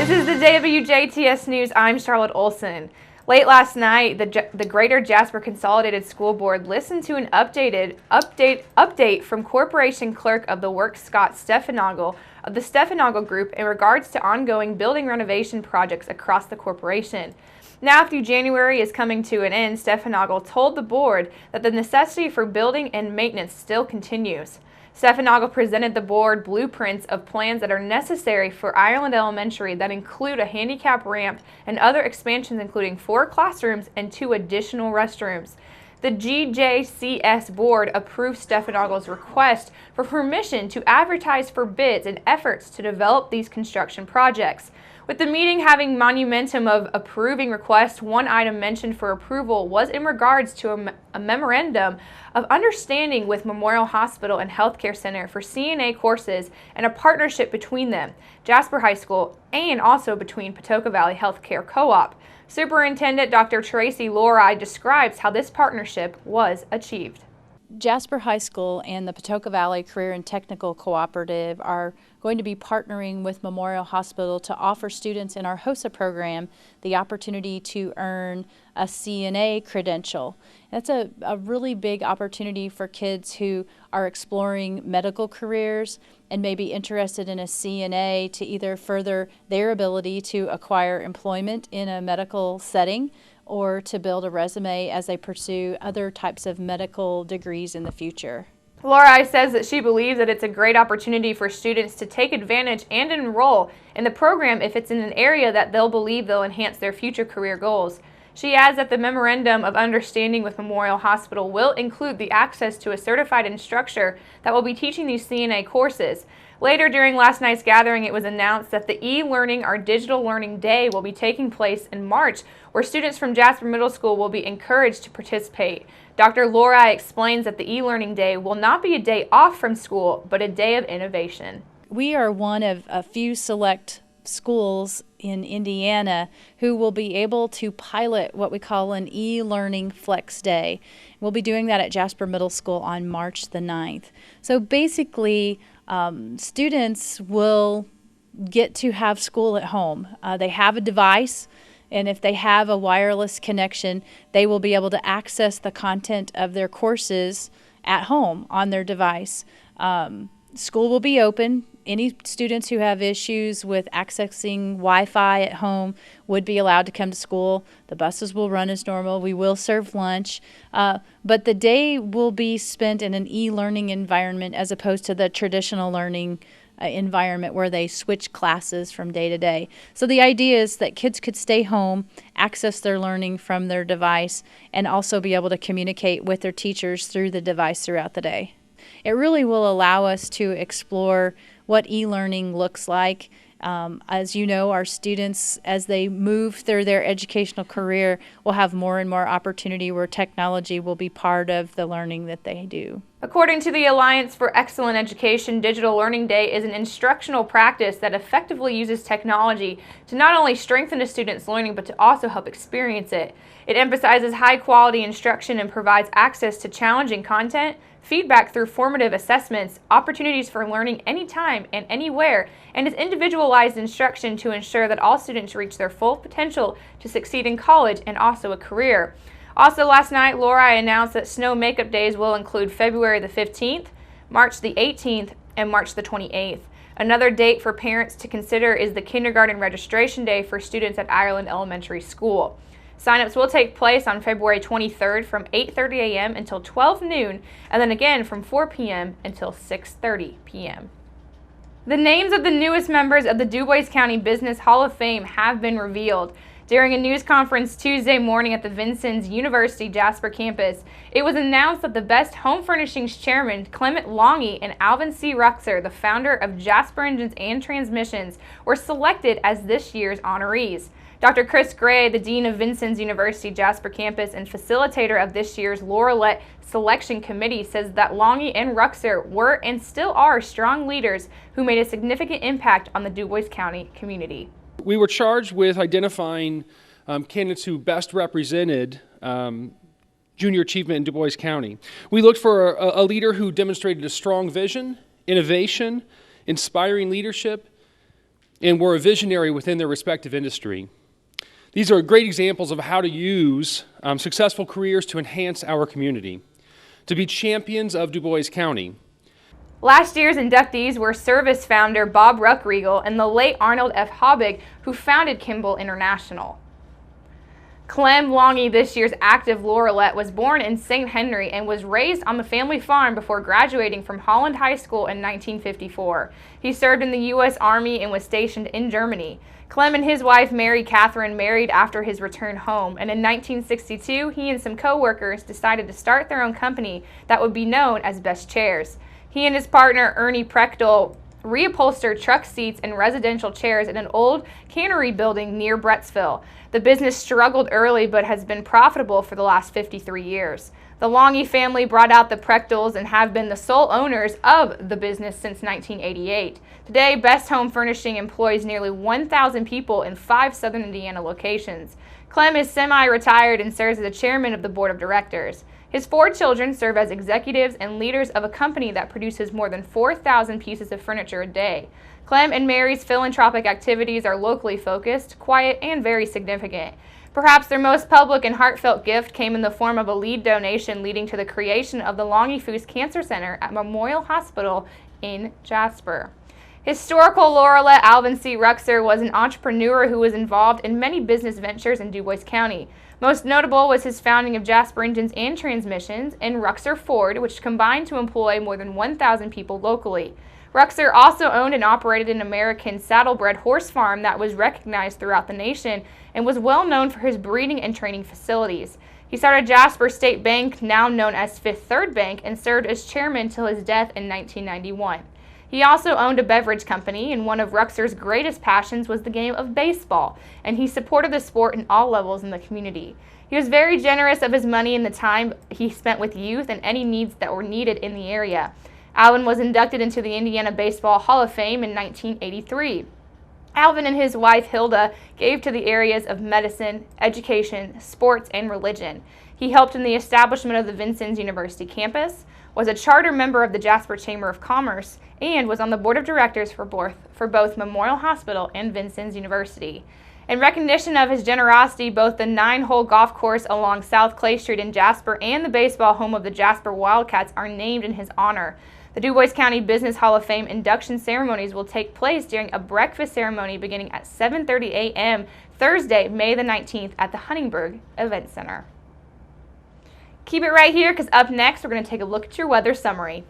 This is the WJTS News. I'm Charlotte Olson. Late last night, the Greater Jasper Consolidated School Board listened to an update from Corporation Clerk of the Works Scott Steffenagel of the Steffenagel Group in regards to ongoing building renovation projects across the corporation. Now, through January is coming to an end, Steffenagel told the board that the necessity for building and maintenance still continues. Steffenagel presented the board blueprints of plans that are necessary for Ireland Elementary that include a handicap ramp and other expansions including 4 classrooms and 2 additional restrooms. The GJCS board approved Steffenagel's request for permission to advertise for bids and efforts to develop these construction projects. With the meeting having momentum of approving requests, one item mentioned for approval was in regards to a memorandum of understanding with Memorial Hospital and Healthcare Center for CNA courses and a partnership between them, Jasper High School, and also between Patoka Valley Healthcare Co-op. Superintendent Dr. Tracy Lori describes how this partnership was achieved. Jasper High School and the Patoka Valley Career and Technical Cooperative are going to be partnering with Memorial Hospital to offer students in our HOSA program the opportunity to earn a CNA credential. That's a really big opportunity for kids who are exploring medical careers and may be interested in a CNA to either further their ability to acquire employment in a medical setting or to build a resume as they pursue other types of medical degrees in the future. Lori says that she believes that it's a great opportunity for students to take advantage and enroll in the program if it's in an area that they'll believe they'll enhance their future career goals. She adds that the Memorandum of Understanding with Memorial Hospital will include the access to a certified instructor that will be teaching these CNA courses. Later during last night's gathering, it was announced that the e-learning or digital learning day will be taking place in March, where students from Jasper Middle School will be encouraged to participate. Dr. Lori explains that the e-learning day will not be a day off from school, but a day of innovation. We are one of a few select schools in Indiana who will be able to pilot what we call an e-learning flex day. We'll be doing that at Jasper Middle School on March the 9th. So basically, students will get to have school at home. They have a device, and if they have a wireless connection, they will be able to access the content of their courses at home on their device. School will be open. Any students who have issues with accessing Wi-Fi at home would be allowed to come to school. The buses will run as normal. We will serve lunch. But the day will be spent in an e-learning environment as opposed to the traditional learning environment where they switch classes from day to day. So the idea is that kids could stay home, access their learning from their device, and also be able to communicate with their teachers through the device throughout the day. It really will allow us to explore what e-learning looks like. As you know, our students, as they move through their educational career, will have more and more opportunity where technology will be part of the learning that they do. According to the Alliance for Excellent Education, Digital Learning Day is an instructional practice that effectively uses technology to not only strengthen a student's learning, but to also help experience it. It emphasizes high-quality instruction and provides access to challenging content, feedback through formative assessments, opportunities for learning anytime and anywhere, and is individualized instruction to ensure that all students reach their full potential to succeed in college and also a career. Also last night, Lori announced that snow makeup days will include February the 15th, March the 18th, and March the 28th. Another date for parents to consider is the kindergarten registration day for students at Ireland Elementary School. Sign-ups will take place on February 23rd from 8:30 a.m. until 12 noon, and then again from 4 p.m. until 6:30 p.m. The names of the newest members of the DuBois County Business Hall of Fame have been revealed. During a news conference Tuesday morning at the Vincennes University Jasper campus, it was announced that the Best Home Furnishings Chairman Clement Longy and Alvin C. Ruxer, the founder of Jasper Engines and Transmissions, were selected as this year's honorees. Dr. Chris Gray, the Dean of Vincennes University Jasper campus and facilitator of this year's Laureate Selection Committee, says that Longy and Ruxer were and still are strong leaders who made a significant impact on the DuBois County community. We were charged with identifying candidates who best represented junior achievement in DuBois County. We looked for a leader who demonstrated a strong vision, innovation, inspiring leadership, and were a visionary within their respective industry. These are great examples of how to use successful careers to enhance our community, to be champions of Du Bois County. Last year's inductees were Service founder Bob Ruckriegel and the late Arnold F. Habig, who founded Kimball International. Clem Longy, this year's active laureate, was born in St. Henry and was raised on the family farm before graduating from Holland High School in 1954. He served in the U.S. Army and was stationed in Germany. Clem and his wife, Mary Catherine, married after his return home, and in 1962, he and some co-workers decided to start their own company that would be known as Best Chairs. He and his partner, Ernie Prechtel, reupholstered truck seats and residential chairs in an old cannery building near Brettsville. The business struggled early but has been profitable for the last 53 years. The Longy family brought out the Prechtels and have been the sole owners of the business since 1988. Today, Best Home Furnishing employs nearly 1,000 people in 5 southern Indiana locations. Clem is semi-retired and serves as the chairman of the board of directors. His 4 children serve as executives and leaders of a company that produces more than 4,000 pieces of furniture a day. Clem and Mary's philanthropic activities are locally focused, quiet, and very significant. Perhaps their most public and heartfelt gift came in the form of a lead donation leading to the creation of the Longy Foos Cancer Center at Memorial Hospital in Jasper. Historical laureate Alvin C. Ruxer was an entrepreneur who was involved in many business ventures in Du Bois County. Most notable was his founding of Jasper Engines and Transmissions and Ruxer Ford, which combined to employ more than 1,000 people locally. Ruxer also owned and operated an American saddlebred horse farm that was recognized throughout the nation and was well known for his breeding and training facilities. He started Jasper State Bank, now known as Fifth Third Bank, and served as chairman until his death in 1991. He also owned a beverage company, and one of Ruxer's greatest passions was the game of baseball, and he supported the sport in all levels in the community. He was very generous of his money and the time he spent with youth and any needs that were needed in the area. Alvin was inducted into the Indiana Baseball Hall of Fame in 1983. Alvin and his wife Hilda gave to the areas of medicine, education, sports, and religion. He helped in the establishment of the Vincennes University campus, was a charter member of the Jasper Chamber of Commerce, and was on the board of directors for both Memorial Hospital and Vincennes University. In recognition of his generosity, both the 9-hole golf course along South Clay Street in Jasper and the baseball home of the Jasper Wildcats are named in his honor. The Du Bois County Business Hall of Fame induction ceremonies will take place during a breakfast ceremony beginning at 7:30 a.m. Thursday, May the 19th at the Huntingburg Event Center. Keep it right here because up next we're going to take a look at your weather summary.